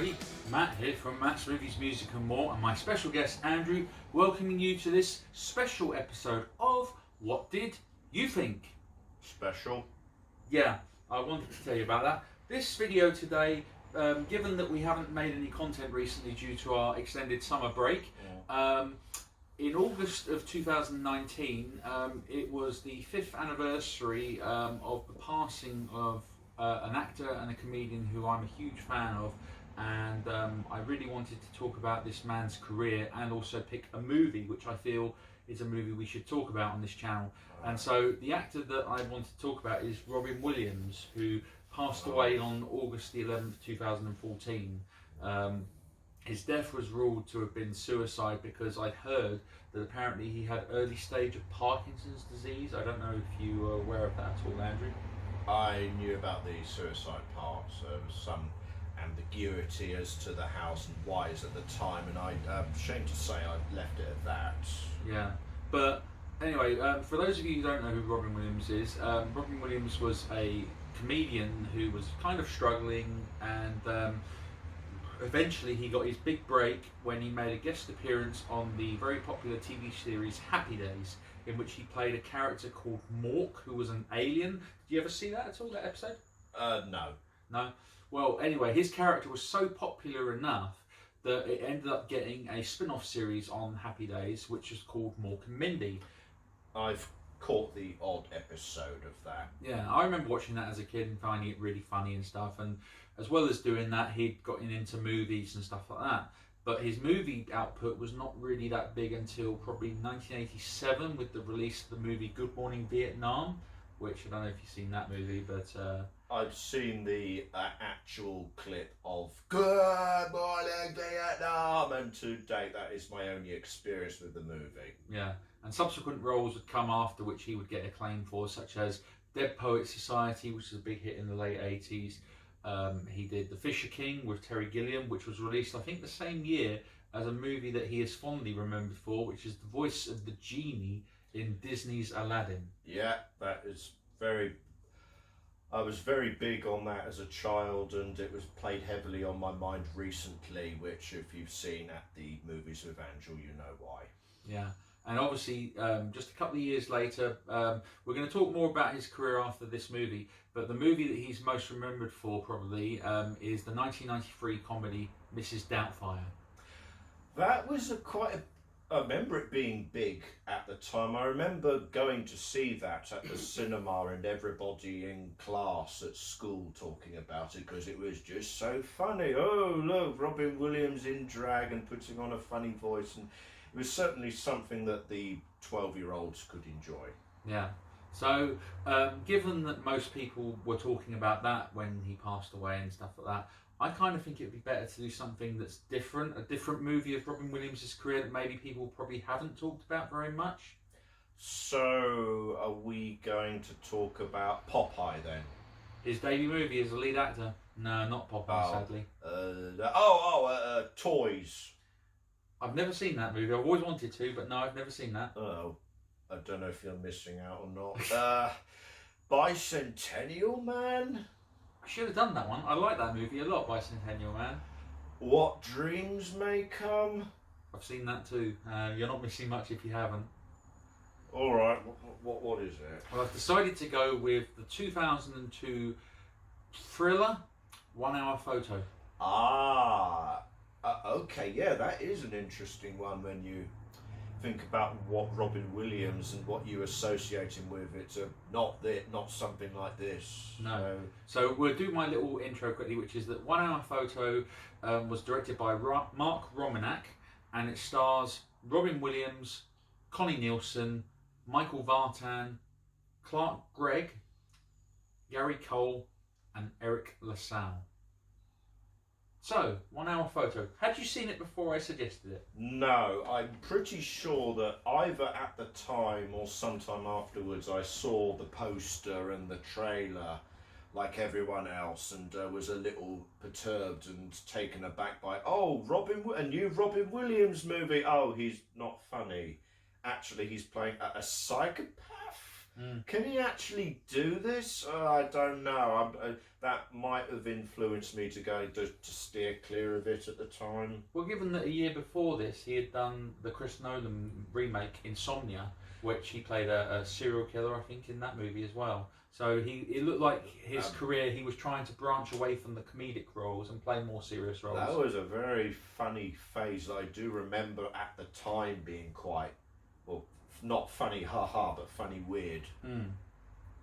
everybody, Matt here from Matt's Movies, Music and More, and my special guest Andrew, welcoming you to this special episode of What Did You Think? Special? Yeah, I wanted to tell you about that. This video today, given that we haven't made any content recently due to our extended summer break, in August of 2019, it was the 5th anniversary of the passing of an actor and a comedian who I'm a huge fan of, and I really wanted to talk about this man's career and also pick a movie which I feel is a movie we should talk about on this channel. And so the actor that I want to talk about is Robin Williams, who passed away on August the 11th, 2014. His death was ruled to have been suicide because I'd heard that apparently he had early stage of Parkinson's disease. I don't know if you are aware of that at all, Andrew. I knew about the suicide part, so there was some ambiguity as to the hows and whys at the time, and I'm ashamed to say I left it at that. Yeah, but anyway, for those of you who don't know who Robin Williams is, Robin Williams was a comedian who was kind of struggling, and eventually he got his big break when he made a guest appearance on the very popular TV series Happy Days, in which he played a character called Mork, who was an alien. Did you ever see that at all, that episode? No. No? Well, anyway, his character was so popular enough that it ended up getting a spin-off series on Happy Days, which is called Mork and Mindy. I've caught the odd episode of that. Yeah, I remember watching that as a kid and finding it really funny and stuff, and as well as doing that, he'd gotten into movies and stuff like that. But his movie output was not really that big until probably 1987 with the release of the movie Good Morning Vietnam, which I don't know if you've seen that movie, but I've seen the actual clip of Good Morning Vietnam, and to date that is my only experience with the movie. Yeah, and subsequent roles would come after which he would get acclaim for, such as Dead Poets Society, which was a big hit in the late 80s. He did The Fisher King with Terry Gilliam, which was released I think the same year as a movie that he is fondly remembered for, which is the voice of the genie in Disney's Aladdin. Yeah, that is very... I was very big on that as a child, and it was played heavily on my mind recently, which if you've seen at the Movies with Angel, you know why. Yeah, and obviously just a couple of years later, we're going to talk more about his career after this movie, but the movie that he's most remembered for probably is the 1993 comedy Mrs. Doubtfire. That was I remember it being big at the time. I remember going to see that at the cinema and everybody in class at school talking about it because it was just so funny. Oh, look, Robin Williams in drag and putting on a funny voice. And it was certainly something that the 12-year-olds could enjoy. Yeah. So, given that most people were talking about that when he passed away and stuff like that, I kind of think it would be better to do something that's different, a different movie of Robin Williams' career that maybe people probably haven't talked about very much. So, are we going to talk about Popeye then? His debut movie as a lead actor? No, not Popeye, sadly. Toys. I've never seen that movie. I've always wanted to, but no, I've never seen that. Oh, I don't know if you're missing out or not. Bicentennial Man? I should have done that one. I like that movie a lot, Bicentennial Man. What Dreams May Come? I've seen that too. You're not missing much if you haven't. Alright, what is it? Well, I've decided to go with the 2002 thriller, 1 Hour Photo. Okay, yeah, that is an interesting one when you think about what Robin Williams and what you associate him with. It's not something like this. No. So we'll do my little intro quickly, which is that 1 Hour Photo was directed by Mark Romanek, and it stars Robin Williams, Connie Nielsen, Michael Vartan, Clark Gregg, Gary Cole, and Eric LaSalle. So, 1 Hour Photo. Had you seen it before I suggested it? No, I'm pretty sure that either at the time or sometime afterwards I saw the poster and the trailer like everyone else and was a little perturbed and taken aback by, a new Robin Williams movie. Oh, he's not funny. Actually, he's playing a psychopath. Can he actually do this? I don't know. That might have influenced me to steer clear of it at the time. Well, given that a year before this he had done the Chris Nolan remake Insomnia, which he played a serial killer, I think, in that movie as well. So it looked like his career, he was trying to branch away from the comedic roles and play more serious roles. That was a very funny phase that I do remember at the time being quite, well, not funny haha, but funny weird.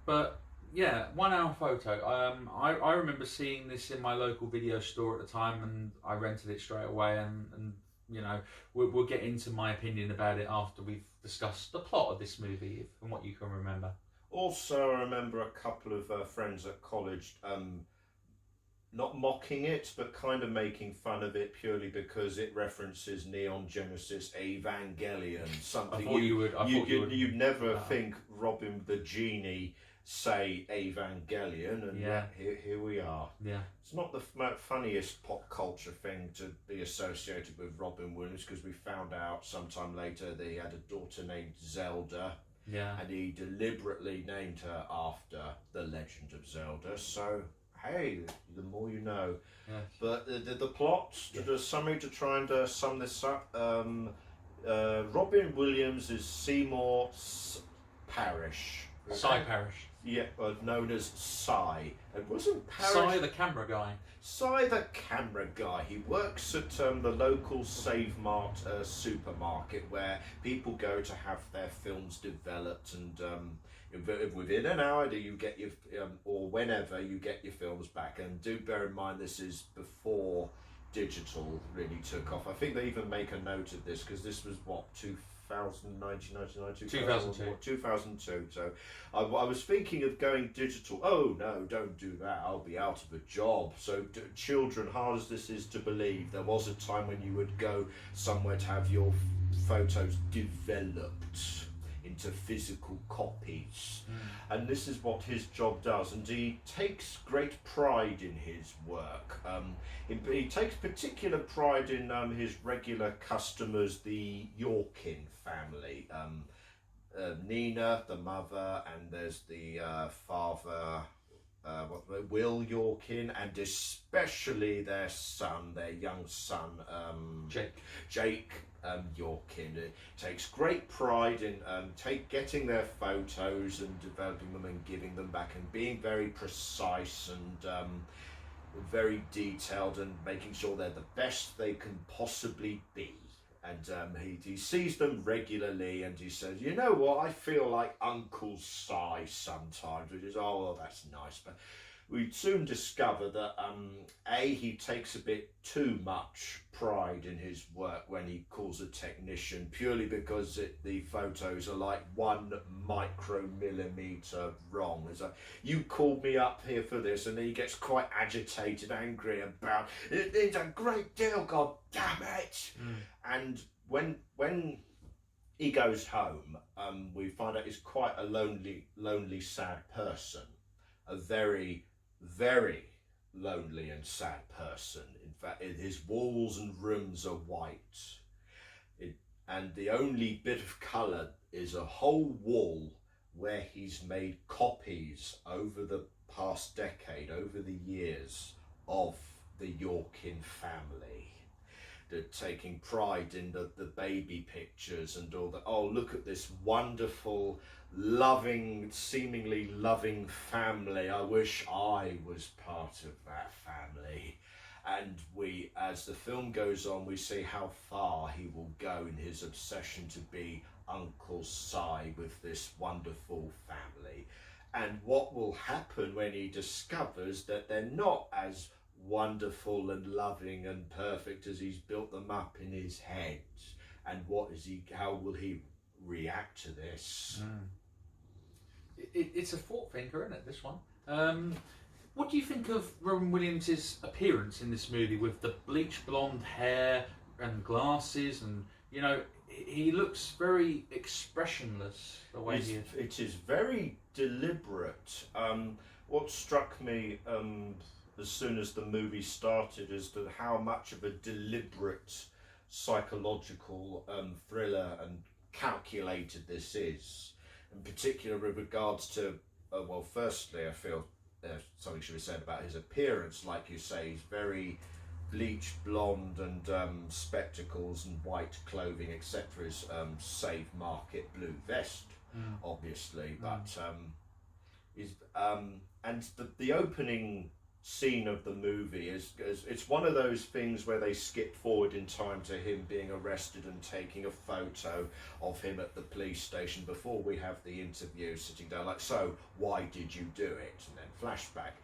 But yeah, 1 hour photo. I remember seeing this in my local video store at the time, and I rented it straight away. And you know, we'll get into my opinion about it after we've discussed the plot of this movie and what you can remember. Also, I remember a couple of friends at college not mocking it, but kind of making fun of it purely because it references Neon Genesis Evangelion. Something you'd never think Robin the Genie say Evangelion, and yeah, here we are. Yeah, it's not the funniest pop culture thing to be associated with Robin Williams, because we found out sometime later that he had a daughter named Zelda. Yeah, and he deliberately named her after the Legend of Zelda. So hey, the more you know. Yes. But the plot, the summary to try and sum this up. Robin Williams is Seymour Parish. Cy Parish. Yeah, known as Cy. It wasn't Parish. Cy the camera guy. Cy the camera guy. He works at the local Save Mart supermarket, where people go to have their films developed, and within an hour do you get your or whenever you get your films back. And do bear in mind, this is before digital really took off. I think they even make a note of this, because this was what, 2002. So I was thinking of going digital. Oh no, don't do that, I'll be out of a job. So children, hard as this is to believe, there was a time when you would go somewhere to have your photos developed into physical copies, and this is what his job does, and he takes great pride in his work. He takes particular pride in his regular customers, the Yorkin family. Nina, the mother, and there's the father, Will Yorkin, and especially their son, their young son, Jake Yorkin. Takes great pride in getting their photos and developing them and giving them back, and being very precise and very detailed, and making sure they're the best they can possibly be. And he sees them regularly, and he says, you know what, I feel like Uncle Cy sometimes, which is, oh, well, that's nice. But we soon discover that he takes a bit too much pride in his work when he calls a technician, purely because the photos are like 1 micromillimeter wrong. It's like, you called me up here for this, and he gets quite agitated, angry about it. It's a great deal, god damn it. And when he goes home, we find out he's quite a lonely, sad person. A very, very lonely and sad person. In fact, his walls and rooms are white, and the only bit of colour is a whole wall where he's made copies over the past decade, over the years, of the Yorkin family. They're taking pride in the baby pictures and all that. Oh, look at this wonderful, loving, seemingly loving family. I wish I was part of that family. And we, as the film goes on, we see how far he will go in his obsession to be Uncle Cy with this wonderful family. And what will happen when he discovers that they're not as wonderful and loving and perfect as he's built them up in his head. And how will he react to this? It's a thought thinker, isn't it, this one? What do you think of Robin Williams' appearance in this movie, with the bleach blonde hair and glasses, and you know, he looks very expressionless the way he is. It is very deliberate. What struck me as soon as the movie started is that how much of a deliberate psychological thriller and calculated this is. I in particular with regards to, well, firstly, I feel something should be said about his appearance. Like you say, he's very bleached blonde and spectacles and white clothing, etc. His Save Market blue vest, obviously, but is and the opening scene of the movie is it's one of those things where they skip forward in time to him being arrested and taking a photo of him at the police station before we have the interview, sitting down like, so why did you do it, and then flashback.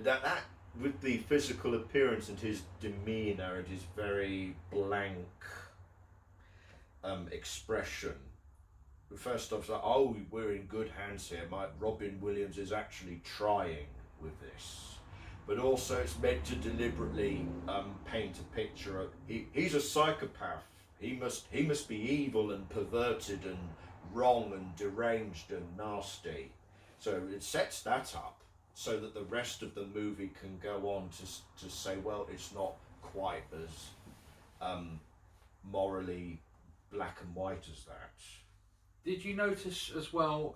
That with the physical appearance and his demeanour and his very blank expression, first off, like, oh, we're in good hands here. Robin Williams is actually trying with this. But also it's meant to deliberately paint a picture of he's a psychopath. He must be evil and perverted and wrong and deranged and nasty. So it sets that up so that the rest of the movie can go on to say, well, it's not quite as morally black and white as that. Did you notice as well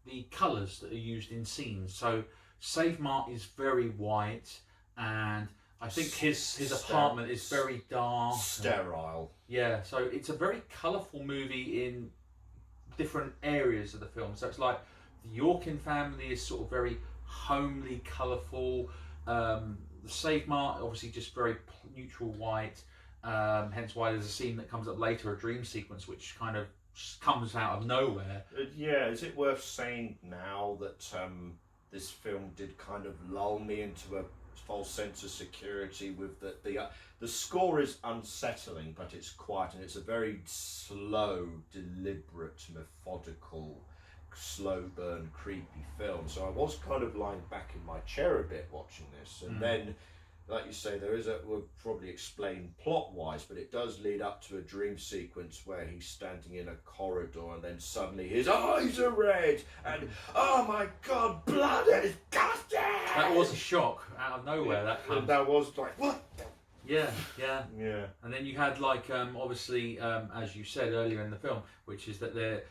the colours that are used in scenes? So Save Mart is very white, and I think his apartment is very dark. Sterile. Yeah, so it's a very colourful movie in different areas of the film. So it's like the Yorkin family is sort of very homely, colourful. The Save Mart, obviously just very neutral white, hence why there's a scene that comes up later, a dream sequence, which kind of comes out of nowhere. Yeah, is it worth saying now that this film did kind of lull me into a false sense of security with the score is unsettling, but it's quiet, and it's a very slow, deliberate, methodical, slow burn, creepy film. So I was kind of lying back in my chair a bit watching this, and then, like you say, we'll probably explain plot-wise, but it does lead up to a dream sequence where he's standing in a corridor and then suddenly his eyes are red and, oh my God, blood is gusting! That was a shock out of nowhere, that comes. And that was like, what? Yeah. And then you had, like, obviously, as you said earlier in the film, which is that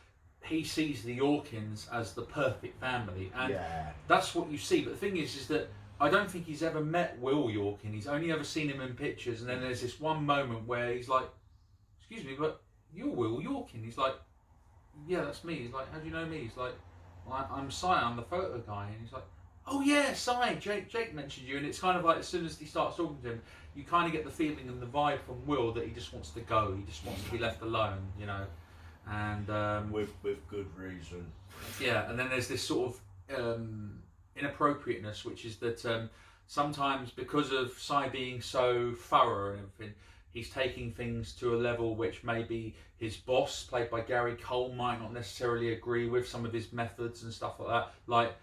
he sees the Yorkins as the perfect family, and that's what you see. But the thing is that I don't think he's ever met Will Yorkin. He's only ever seen him in pictures, and then there's this one moment where he's like, excuse me, but you're Will Yorkin. He's like, yeah, that's me. He's like, how do you know me? He's like, well, I'm Si, I'm the photo guy. And he's like, oh yeah, Si, Jake mentioned you. And it's kind of like, as soon as he starts talking to him, you kind of get the feeling and the vibe from Will that he just wants to go. He just wants to be left alone, you know. And with good reason. Yeah, and then there's this sort of inappropriateness, which is that sometimes because of Si being so thorough and everything, he's taking things to a level which maybe his boss, played by Gary Cole, might not necessarily agree with some of his methods and stuff like that. Like,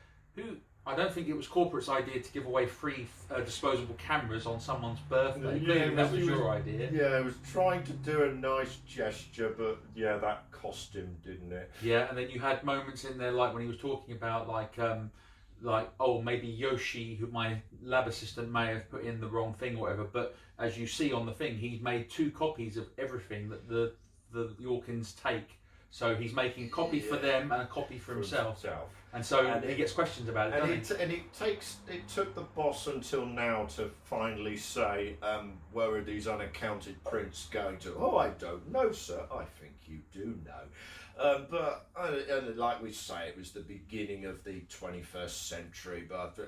I don't think it was corporate's idea to give away free disposable cameras on someone's birthday. Clearly that was your idea. Yeah, he was trying to do a nice gesture, but yeah, that cost him, didn't it? Yeah, and then you had moments in there, like when he was talking about, like, oh, maybe Yoshi, who my lab assistant may have put in the wrong thing or whatever, but as you see on the thing, he's made 2 copies of everything that the Yorkins take. So he's making a copy for them and a copy for himself. And so he gets questions about it, doesn't he? And it took the boss until now to finally say, where are these unaccounted prints going to? Oh, I don't know, sir. I think you do know. But like we say, it was the beginning of the 21st century, but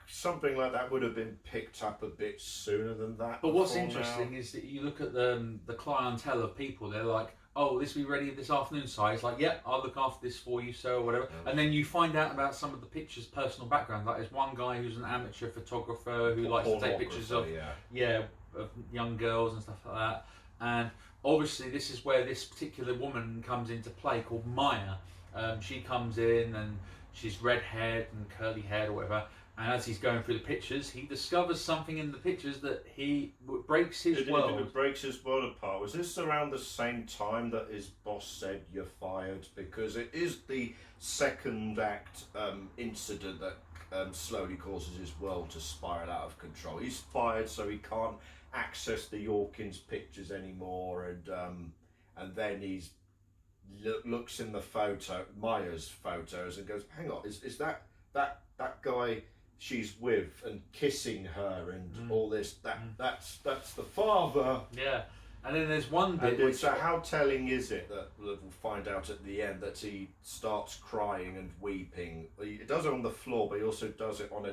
something like that would have been picked up a bit sooner than that. But what's interesting is that you look at the clientele of people, they're like, oh, this will be ready this afternoon, Si. It's like, yeah, I'll look after this for you, sir, or whatever. And then you find out about some of the pictures' personal background. Like, there's one guy who's an amateur photographer who likes to take pictures of young girls and stuff like that. And obviously, this is where this particular woman comes into play, called Maya. She comes in and she's red-haired and curly-haired or whatever. And as he's going through the pictures, he discovers something in the pictures that breaks his world. It breaks his world apart. Was this around the same time that his boss said, you're fired? Because it is the second act incident that slowly causes his world to spiral out of control. He's fired, so he can't access the Yorkins pictures anymore, and then he's looks in the photo, Maya's photos, and goes, "Hang on, is that guy she's with and kissing her and all this? That's the father." Yeah. And then there's one bit. So how telling is it that we'll find out at the end that he starts crying and weeping? He does it on the floor, but he also does it on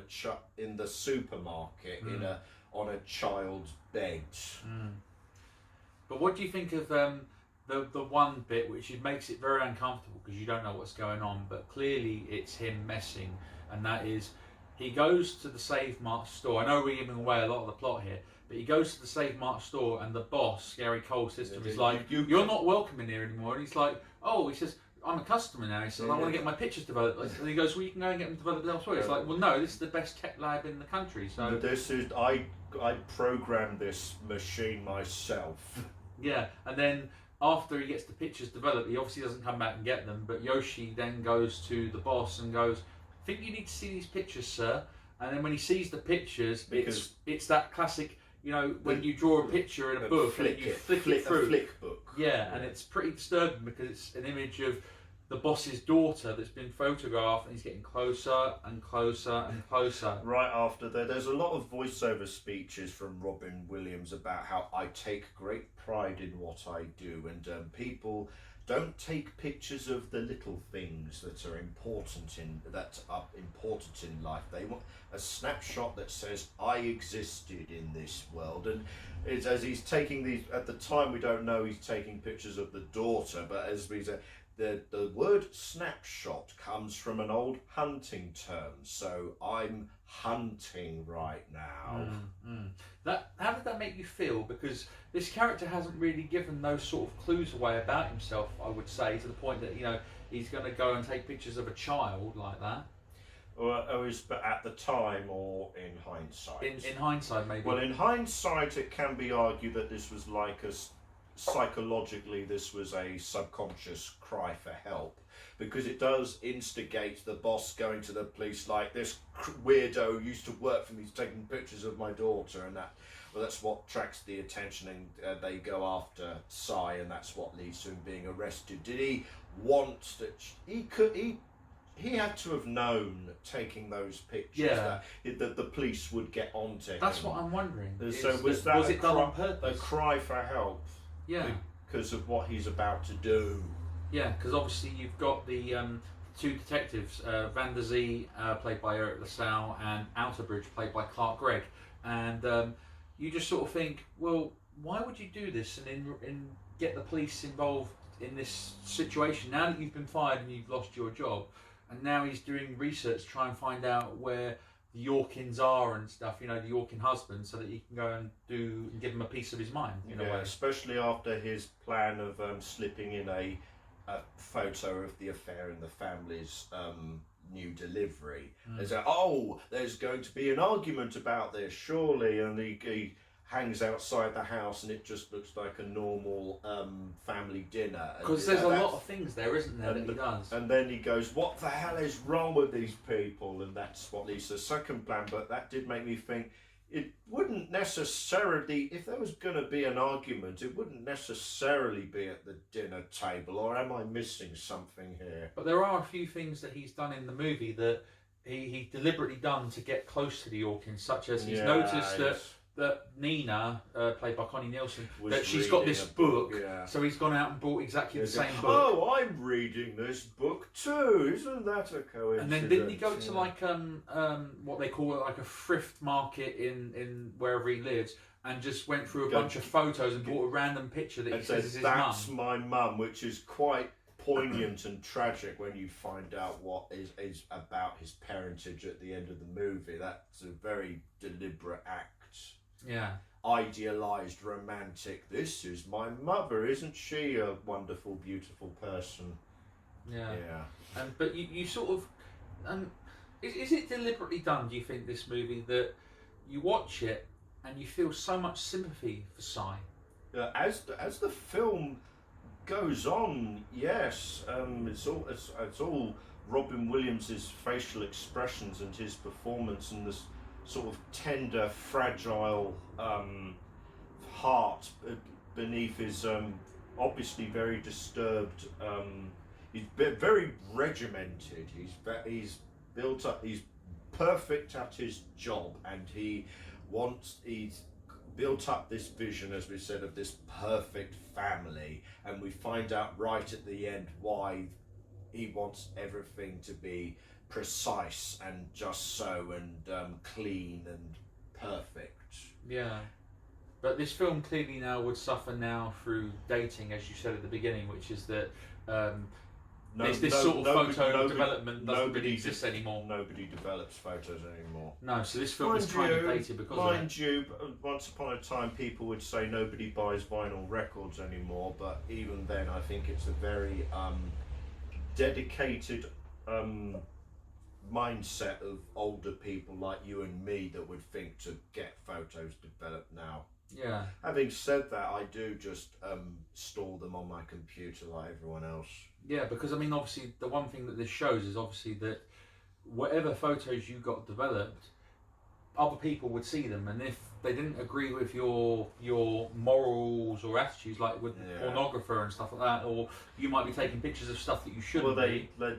in the supermarket on a child's bed. But what do you think of the one bit which makes it very uncomfortable because you don't know what's going on, but clearly it's him messing, and that is he goes to the Save Mart store. I know we're giving away a lot of the plot here. But he goes to the Save Mart store and the boss, Gary Cole's system, is like, you're not welcome in here anymore. And he's like, oh, he says, I'm a customer now. He says, I want to get my pictures developed. And he goes, well, you can go and get them developed elsewhere. It's like, well, no, this is the best tech lab in the country. So this is, I programmed this machine myself. Yeah, and then after he gets the pictures developed, he obviously doesn't come back and get them. But Yoshi then goes to the boss and goes, I think you need to see these pictures, sir. And then when he sees the pictures, it's that classic... You know, when you draw a picture in a book and you flick it through. A flick book. Yeah, and it's pretty disturbing because it's an image of the boss's daughter that's been photographed and he's getting closer and closer and closer. Right after that, there's a lot of voiceover speeches from Robin Williams about how I take great pride in what I do, and people don't take pictures of the little things that are important in life. They want a snapshot that says I existed in this world. And it's as he's taking these, at the time we don't know he's taking pictures of the daughter, but as we say, the word snapshot comes from an old hunting term. So I'm hunting right now. How did that make you feel? Because this character hasn't really given those sort of clues away about himself, I would say, to the point that, you know, he's going to go and take pictures of a child like that. But at the time or in hindsight? In hindsight, maybe. Well, in hindsight, it can be argued that this was like psychologically, this was a subconscious cry for help, because it does instigate the boss going to the police like, this weirdo used to work for me, he's taking pictures of my daughter, and that's what attracts the attention, and they go after Cy, and that's what leads to him being arrested. Did he want that? He had to have known, taking those pictures, that the police would get onto him. That's what I'm wondering. So was it done on purpose? A cry for help? Yeah. Because of what he's about to do. Yeah, because obviously you've got the two detectives, Van der Zee, played by Eric LaSalle, and Outerbridge, played by Clark Gregg. And you just sort of think, well, why would you do this and get the police involved in this situation now that you've been fired and you've lost your job? And now he's doing research to try and find out where the Yorkins are and stuff, you know, the Yorkin husband, so that he can go and give him a piece of his mind, in a way. Especially after his plan of slipping in a photo of the affair in the family's new delivery. There's going to be an argument about this, surely, and he hangs outside the house and it just looks like a normal family dinner. Because there's a lot of things there, isn't there, that he does. And then he goes, what the hell is wrong with these people? And that's what leads to the second plan. But that did make me think, it wouldn't necessarily, if there was going to be an argument, it wouldn't necessarily be at the dinner table, or am I missing something here? But there are a few things that he's done in the movie that he deliberately done to get close to the Yorkins, such as he's noticed that Nina, played by Connie Nielsen, that she's got this book, so he's gone out and bought exactly the same book. Oh, I'm reading this book too, isn't that a coincidence? And then didn't he go to like what they call like a thrift market in wherever he lives, and just went through a bunch of photos and bought a random picture that he says is his mum. That's my mum, which is quite poignant and tragic when you find out what is about his parentage at the end of the movie. That's a very deliberate act. Yeah. Idealised, romantic. This is my mother, isn't she a wonderful, beautiful person? Yeah. But you sort of, is it deliberately done? Do you think, this movie, that you watch it and you feel so much sympathy for Cy? As the film goes on, yes, it's all Robin Williams's facial expressions and his performance and this sort of tender, fragile heart beneath his obviously very disturbed. He's very regimented. He's built up. He's perfect at his job, and he's built up this vision, as we said, of this perfect family, and we find out right at the end why he wants everything to be precise and just so and clean and perfect. Yeah. But this film clearly now would suffer now through dating, as you said at the beginning, which is that this sort of photo development doesn't really exist anymore. Nobody develops photos anymore. No, so this film is kind of dated because of it. Mind you, once upon a time people would say nobody buys vinyl records anymore, but even then I think it's a very dedicated mindset of older people like you and me that would think to get photos developed now. Yeah. Having said that, I do just store them on my computer like everyone else. Yeah, because I mean, obviously, the one thing that this shows is obviously that whatever photos you got developed, other people would see them, and if they didn't agree with your morals or attitudes, like with the pornographer and stuff like that, or you might be taking pictures of stuff that you shouldn't. Well,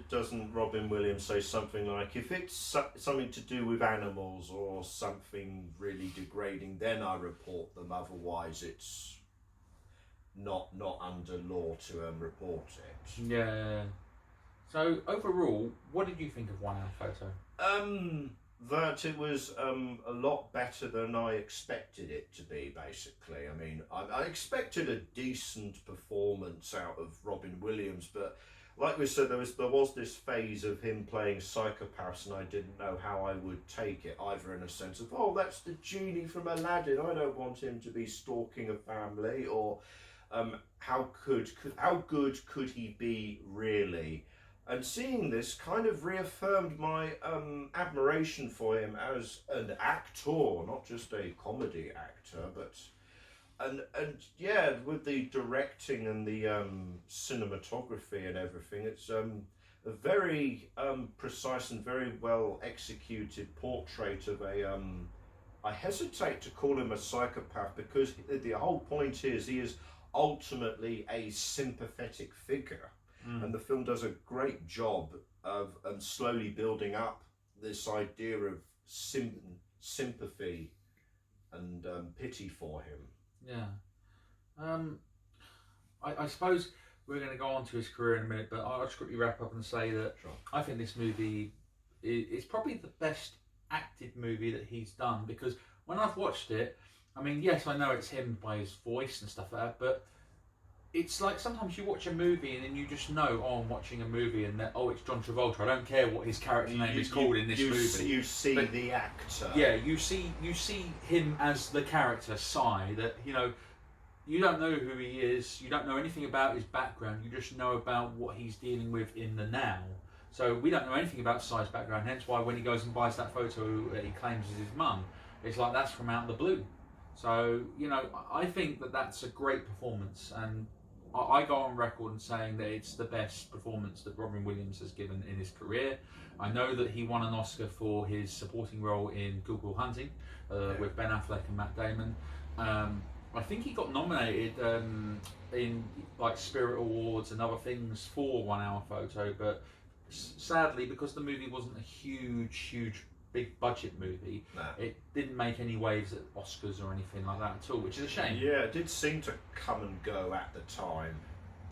doesn't Robin Williams say something like, if it's something to do with animals or something really degrading, then I report them. Otherwise, it's not under law to report it. Yeah. So overall, what did you think of 1 Hour Photo? That it was a lot better than I expected it to be, basically. I mean, I expected a decent performance out of Robin Williams, but like we said, there was this phase of him playing psychopaths, and I didn't know how I would take it, either in a sense of, oh, that's the genie from Aladdin, I don't want him to be stalking a family, or how good could he be, really? And seeing this kind of reaffirmed my admiration for him as an actor, not just a comedy actor, but and yeah, with the directing and the cinematography and everything, it's a very precise and very well executed portrait of a I hesitate to call him a psychopath, because the whole point is he is ultimately a sympathetic figure. And the film does a great job of slowly building up this idea of sympathy and pity for him. Yeah. I suppose we're going to go on to his career in a minute, but I'll just quickly wrap up and say that I think this movie is probably the best acted movie that he's done, because when I've watched it, I mean, yes, I know it's him by his voice and stuff like that, but it's like sometimes you watch a movie and then you just know, oh, I'm watching a movie, and that, oh, it's John Travolta. I don't care what his character name is called in this movie. You see the actor. Yeah, you see him as the character, Cy. That you don't know who he is. You don't know anything about his background. You just know about what he's dealing with in the now. So we don't know anything about Cy's background. Hence why when he goes and buys that photo that he claims is his mum, it's like that's from out of the blue. So I think that that's a great performance, and I go on record in saying that it's the best performance that Robin Williams has given in his career. I know that he won an Oscar for his supporting role in Good Will Hunting with Ben Affleck and Matt Damon. I think he got nominated in like Spirit Awards and other things for 1 Hour Photo, but sadly, because the movie wasn't a huge big budget movie, it didn't make any waves at Oscars or anything like that at all, which is a shame. Yeah, it did seem to come and go at the time.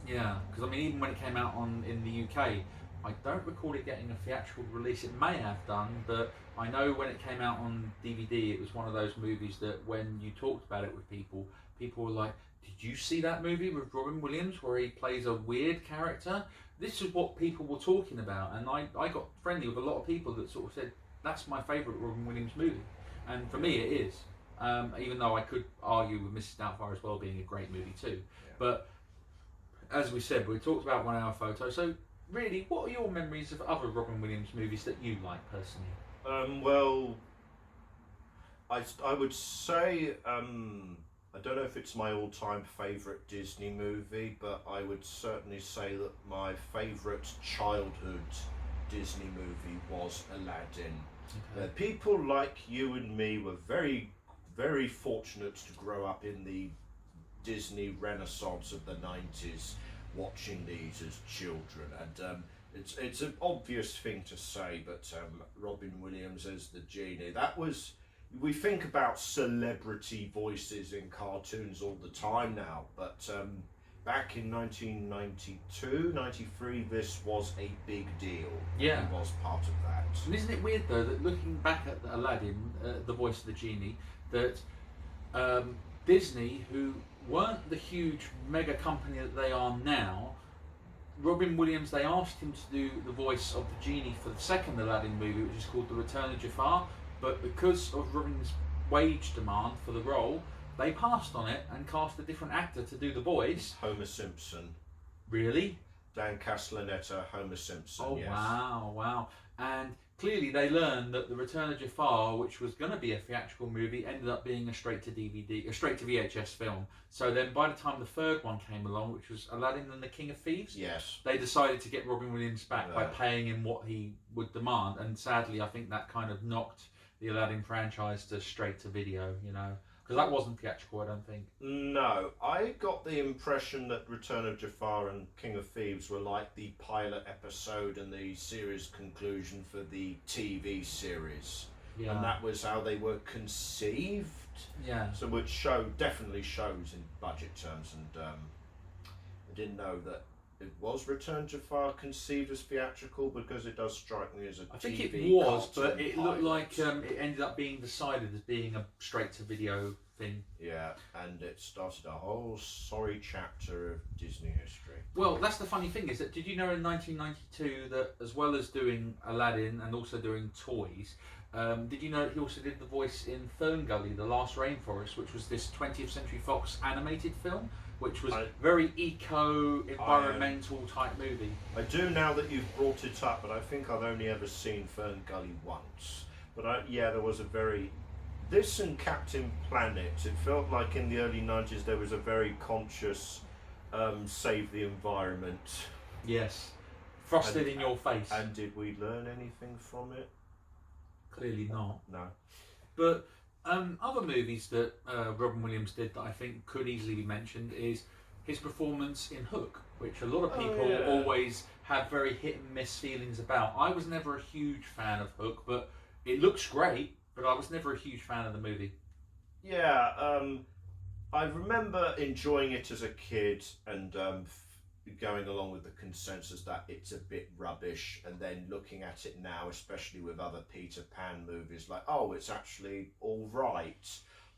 Yeah, because I mean, even when it came out in the UK, I don't recall it getting a theatrical release. It may have done, but I know when it came out on DVD, it was one of those movies that when you talked about it with people were like, did you see that movie with Robin Williams where he plays a weird character? This is what people were talking about, and I got friendly with a lot of people that sort of said, that's my favourite Robin Williams movie, and for me it is. Even though I could argue with Mrs. Doubtfire as well being a great movie too. Yeah. But as we said, we talked about 1 Hour Photo. So really, what are your memories of other Robin Williams movies that you like personally? Well, I would say I don't know if it's my all-time favourite Disney movie, but I would certainly say that my favourite childhood Disney movie was Aladdin. Okay. People like you and me were very, very fortunate to grow up in the Disney renaissance of the 90s, watching these as children. And it's an obvious thing to say, but Robin Williams as the genie, that was... We think about celebrity voices in cartoons all the time now, but back in 1992, 93, this was a big deal. Yeah. He was part of that. And isn't it weird though that looking back at Aladdin, the voice of the genie, that Disney, who weren't the huge mega company that they are now, Robin Williams, they asked him to do the voice of the genie for the second Aladdin movie, which is called The Return of Jafar, but because of Robin's wage demand for the role, they passed on it and cast a different actor to do the voice. Homer Simpson. Really? Dan Castellaneta, Homer Simpson, Oh, yes. wow. And clearly they learned that The Return of Jafar, which was going to be a theatrical movie, ended up being a straight to VHS film. So then by the time the third one came along, which was Aladdin and the King of Thieves, Yes. they decided to get Robin Williams back by paying him what he would demand. And sadly, I think that kind of knocked the Aladdin franchise to straight to video, you know. Because that wasn't theatrical, I don't think. No, I got the impression that Return of Jafar and King of Thieves were like the pilot episode and the series conclusion for the TV series. Yeah. And that was how they were conceived. Yeah. So which definitely shows in budget terms, and I didn't know that it was Return to Jafar conceived as theatrical, because it does strike me as a I think TV it was, cartoon but it looked pilot. like it ended up being decided as being a straight-to-video thing. Yeah, and it started a whole sorry chapter of Disney history. Well, that's the funny thing, is that did you know in 1992 that as well as doing Aladdin and also doing toys, did you know he also did the voice in Fern Gully, The Last Rainforest, which was this 20th Century Fox animated film, which was very eco-environmental type movie. I do now that you've brought it up, but I think I've only ever seen Fern Gully once. But yeah, there was a very... This and Captain Planet, it felt like in the early 90s there was a very conscious save the environment. Yes. Frosted in your face. And did we learn anything from it? Clearly not. No. But other movies that Robin Williams did that I think could easily be mentioned is his performance in Hook, which a lot of people always have very hit and miss feelings about. I was never a huge fan of Hook, but it looks great, but I was never a huge fan of the movie. Yeah, I remember enjoying it as a kid and going along with the consensus that it's a bit rubbish, and then looking at it now, especially with other Peter Pan movies, like, oh, it's actually all right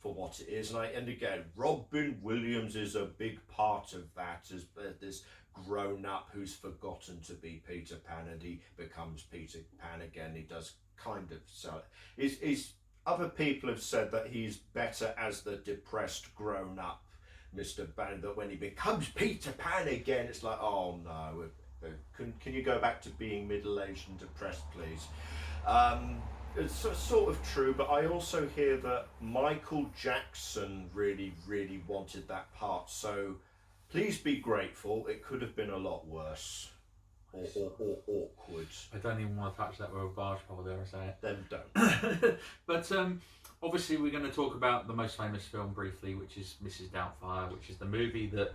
for what it is. And again, Robin Williams is a big part of that, as this grown up who's forgotten to be Peter Pan, and he becomes Peter Pan again. He does kind of so. Other people have said that he's better as the depressed grown up Mr. Pan, that when he becomes Peter Pan again, it's like, oh no, can you go back to being middle-aged and depressed, please? It's sort of true, but I also hear that Michael Jackson really, really wanted that part, so please be grateful. It could have been a lot worse. Or awkward. I don't even want to touch that with a barge pole, dare I say it. Then don't. But obviously we're going to talk about the most famous film briefly, which is Mrs. Doubtfire, which is the movie that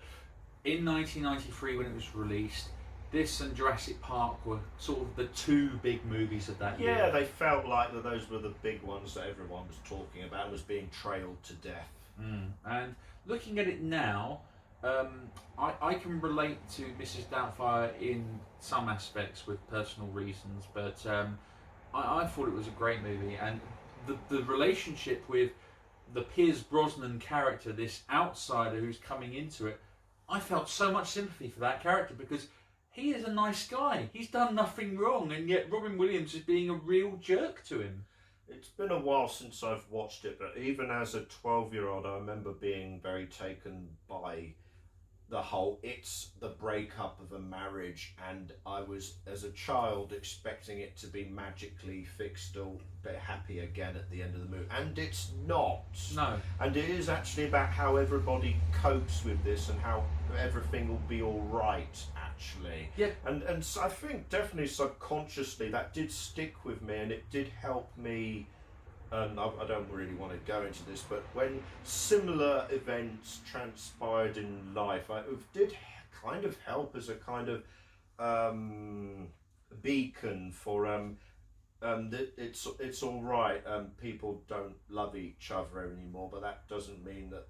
in 1993 when it was released, this and Jurassic Park were sort of the two big movies of that year. Yeah, they felt like that those were the big ones that everyone was talking about and was being trailed to death. And looking at it now, I can relate to Mrs. Doubtfire in some aspects with personal reasons, but I thought it was a great movie, and the relationship with the Pierce Brosnan character, this outsider who's coming into it, I felt so much sympathy for that character because he is a nice guy. He's done nothing wrong, and yet Robin Williams is being a real jerk to him. It's been a while since I've watched it, but even as a 12-year-old, I remember being very taken by it's the breakup of a marriage, and I was, as a child, expecting it to be magically fixed or happy again at the end of the movie, and it's not. No. And it is actually about how everybody copes with this and how everything will be all right, actually. Yeah. And so I think definitely subconsciously that did stick with me, and it did help me and I don't really want to go into this, but when similar events transpired in life, it did kind of help as a kind of beacon for it's all right. People don't love each other anymore, but that doesn't mean that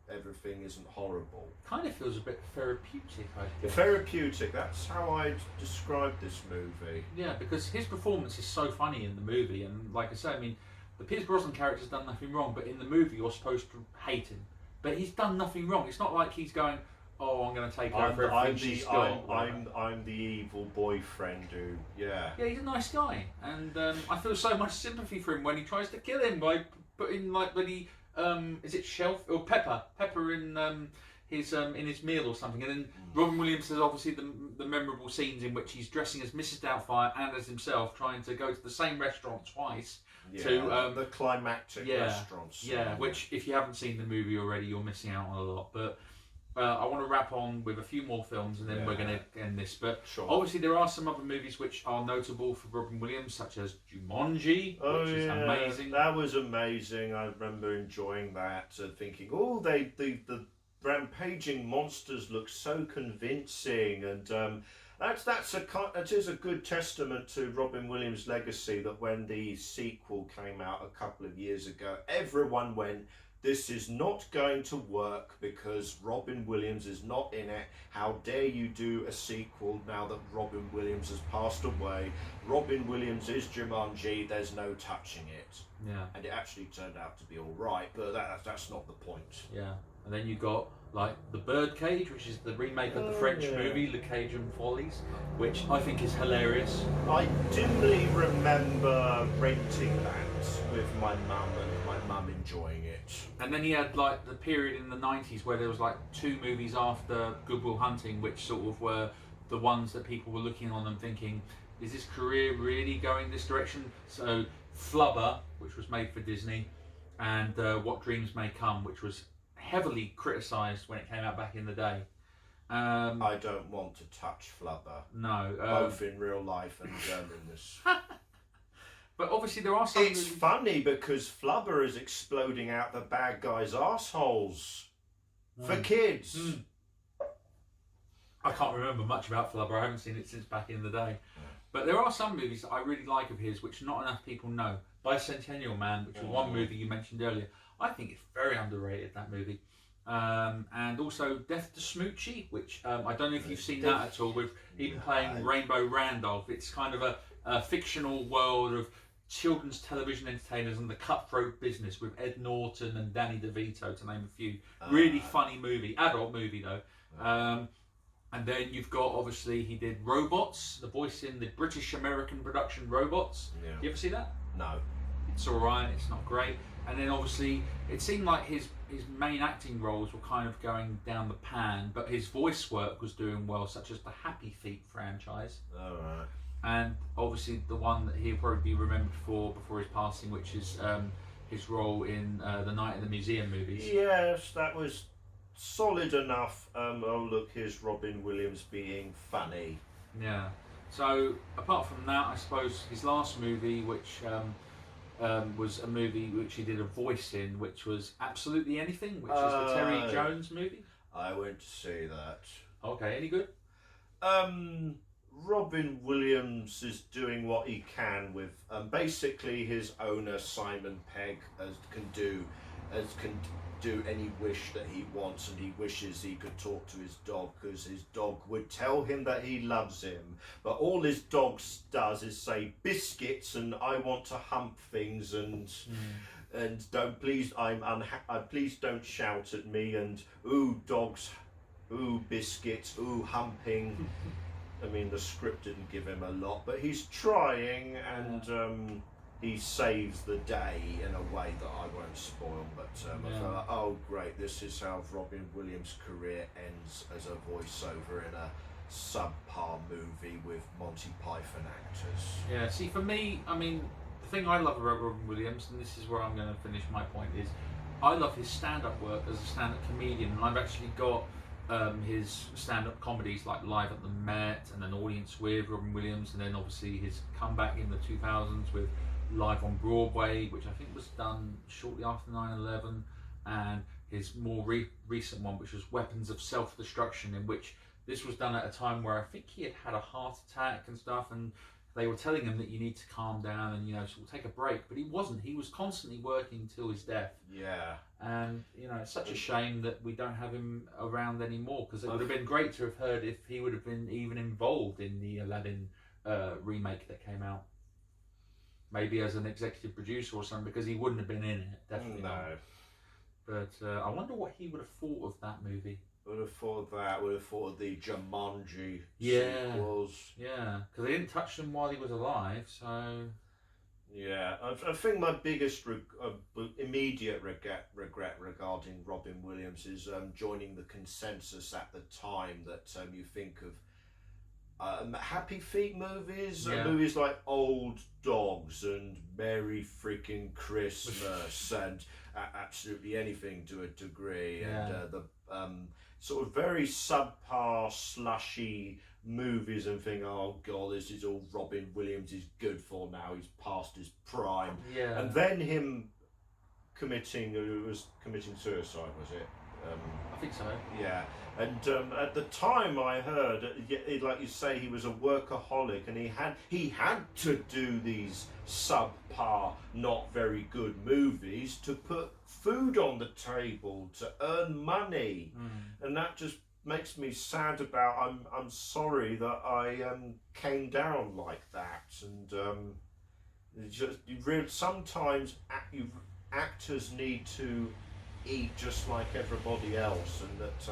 everything isn't horrible. Kind of feels a bit therapeutic, I guess. Therapeutic. That's how I'd describe this movie. Yeah, because his performance is so funny in the movie, and like I say, I mean, the Pierce Brosnan character's done nothing wrong, but in the movie you're supposed to hate him. But he's done nothing wrong. It's not like he's going, "Oh, I'm going to take over everything she's got." I'm the evil boyfriend who, yeah. Yeah, he's a nice guy, and I feel so much sympathy for him when he tries to kill him by putting when he is it Shelf or Pepper in his meal or something, and then Robin Williams has obviously the memorable scenes in which he's dressing as Mrs. Doubtfire and as himself, trying to go to the same restaurant twice. Yeah, to the climactic restaurants. Yeah, which if you haven't seen the movie already, you're missing out on a lot. But I want to wrap on with a few more films, and then we're going to end this. But obviously, there are some other movies which are notable for Robin Williams, such as Jumanji, which is amazing. That was amazing. I remember enjoying that, thinking, "Oh, the rampaging monsters look so convincing," and that is a good testament to Robin Williams' legacy. That when the sequel came out a couple of years ago, everyone went, "This is not going to work because Robin Williams is not in it. How dare you do a sequel now that Robin Williams has passed away? Robin Williams is Jumanji, there's no touching it." Yeah. And it actually turned out to be all right, but that's not the point. Yeah. And then you got like the Birdcage, which is the remake of the French movie Le Cajun Follies, which I think is hilarious. I dimly remember renting that with my mum and my mum enjoying it. And then he had like the period in the 90s where there was like 2 movies after Good Will Hunting, which sort of were the ones that people were looking on and thinking, is his career really going this direction? So Flubber, which was made for Disney, and What Dreams May Come, which was heavily criticised when it came out back in the day. I don't want to touch Flubber. No. Both in real life and in this. But obviously there are some... It's funny because Flubber is exploding out the bad guys' arseholes for kids. I can't remember much about Flubber. I haven't seen it since back in the day. But there are some movies that I really like of his, which not enough people know. Bicentennial Man, which was one movie you mentioned earlier. I think it's very underrated, that movie. And also Death to Smoochie, which I don't know if you've seen that at all, with even playing Rainbow Randolph. It's kind of a fictional world of children's television entertainers and the cutthroat business with Ed Norton and Danny DeVito, to name a few. Really funny movie, adult movie though. And then you've got, obviously, he did Robots, the voice in the British-American production Robots. Yeah. You ever see that? No. It's alright, it's not great. And then obviously, it seemed like his main acting roles were kind of going down the pan, but his voice work was doing well, such as the Happy Feet franchise. Alright. And obviously the one that he'll probably be remembered for before his passing, which is his role in the Night in the Museum movies. Yes, that was solid enough. Oh look, here's Robin Williams being funny. Yeah. So apart from that, I suppose his last movie, which was a movie which he did a voice in, which was Absolutely Anything, which is the Terry Jones movie. I went to see that. Okay, any good? Robin Williams is doing what he can with basically his owner Simon Pegg can do any wish that he wants, and he wishes he could talk to his dog because his dog would tell him that he loves him, but all his dog does is say biscuits and I want to hump things and please don't shout at me and ooh dogs, ooh biscuits, ooh humping. I mean, the script didn't give him a lot, but he's trying, and he saves the day in a way that I won't spoil. But I felt like, oh great, this is how Robin Williams' career ends as a voiceover in a subpar movie with Monty Python actors. Yeah, see, for me, I mean, the thing I love about Robin Williams, and this is where I'm going to finish my point, is I love his stand-up work as a stand-up comedian, and I've actually got his stand-up comedies like Live at the Met and An Audience With Robin Williams, and then obviously his comeback in the 2000s with live on Broadway, which I think was done shortly after 9/11, and his more recent one, which was Weapons of Self-Destruction, in which this was done at a time where I think he had had a heart attack and stuff, and they were telling him that you need to calm down and, sort of take a break. But he wasn't. He was constantly working till his death. Yeah. And, it's such a shame that we don't have him around anymore, because it would have been great to have heard if he would have been even involved in the Aladdin remake that came out. Maybe as an executive producer or something, because he wouldn't have been in it. Definitely not. But I wonder what he would have thought of that movie. Would have thought that. Would have thought of the Jumanji sequels. Yeah, because they didn't touch them while he was alive, so. Yeah, I think my biggest immediate regret regarding Robin Williams is joining the consensus at the time that you think of Happy Feet movies, movies like Old Dogs and Merry Freaking Christmas and absolutely anything to a degree, and the sort of very subpar, slushy movies, and think, oh god, this is all Robin Williams is good for now. He's past his prime. Yeah. And then him committing suicide, was it? I think so. Yeah. And at the time, I heard, like you say, he was a workaholic, and he had to do these subpar, not very good movies to put food on the table, to earn money, and that just makes me sad about. I'm sorry that I came down like that, and sometimes actors need to eat just like everybody else, and that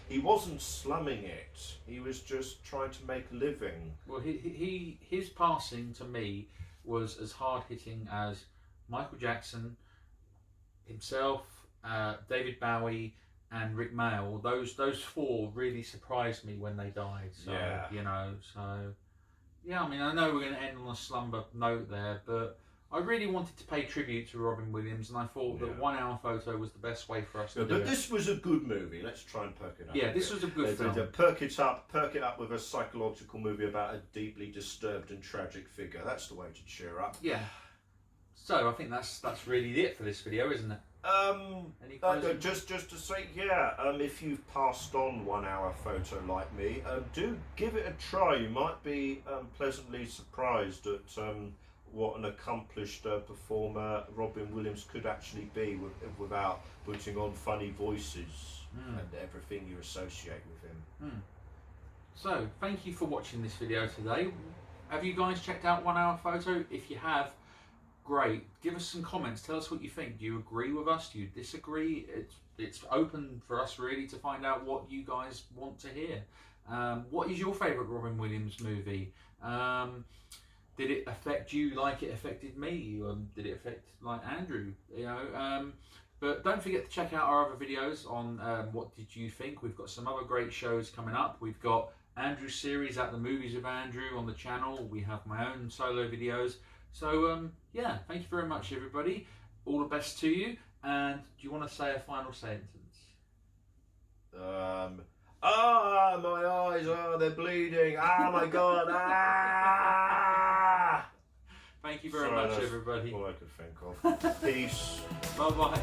he wasn't slumming it. He was just trying to make a living. Well, his passing to me was as hard hitting as Michael Jackson himself, David Bowie, and Rick Mayall. Those four really surprised me when they died. So I mean, I know we're going to end on a slumber note there, but I really wanted to pay tribute to Robin Williams, and I thought that 1 hour photo was the best way for us to do it. But this was a good movie. Let's try and perk it up. Yeah, this was a good film. Perk it up with a psychological movie about a deeply disturbed and tragic figure. That's the way to cheer up. Yeah. So I think that's really it for this video, isn't it? Just to say, if you've passed on 1 hour photo like me, do give it a try. You might be pleasantly surprised at what an accomplished performer Robin Williams could actually be without putting on funny voices and everything you associate with him. So, thank you for watching this video today. Have you guys checked out 1 hour photo? If you have, great. Give us some comments. Tell us what you think. Do you agree with us? Do you disagree? It's open for us really to find out what you guys want to hear. What is your favourite Robin Williams movie? Did it affect you like it affected me? Did it affect like Andrew? But don't forget to check out our other videos on what did you think. We've got some other great shows coming up. We've got Andrew's series At the Movies with Andrew on the channel. We have my own solo videos. So thank you very much everybody. All the best to you. And do you want to say a final sentence? My eyes, they're bleeding. Oh my god. Thank you very much everybody. All I could think of. Peace. Bye bye.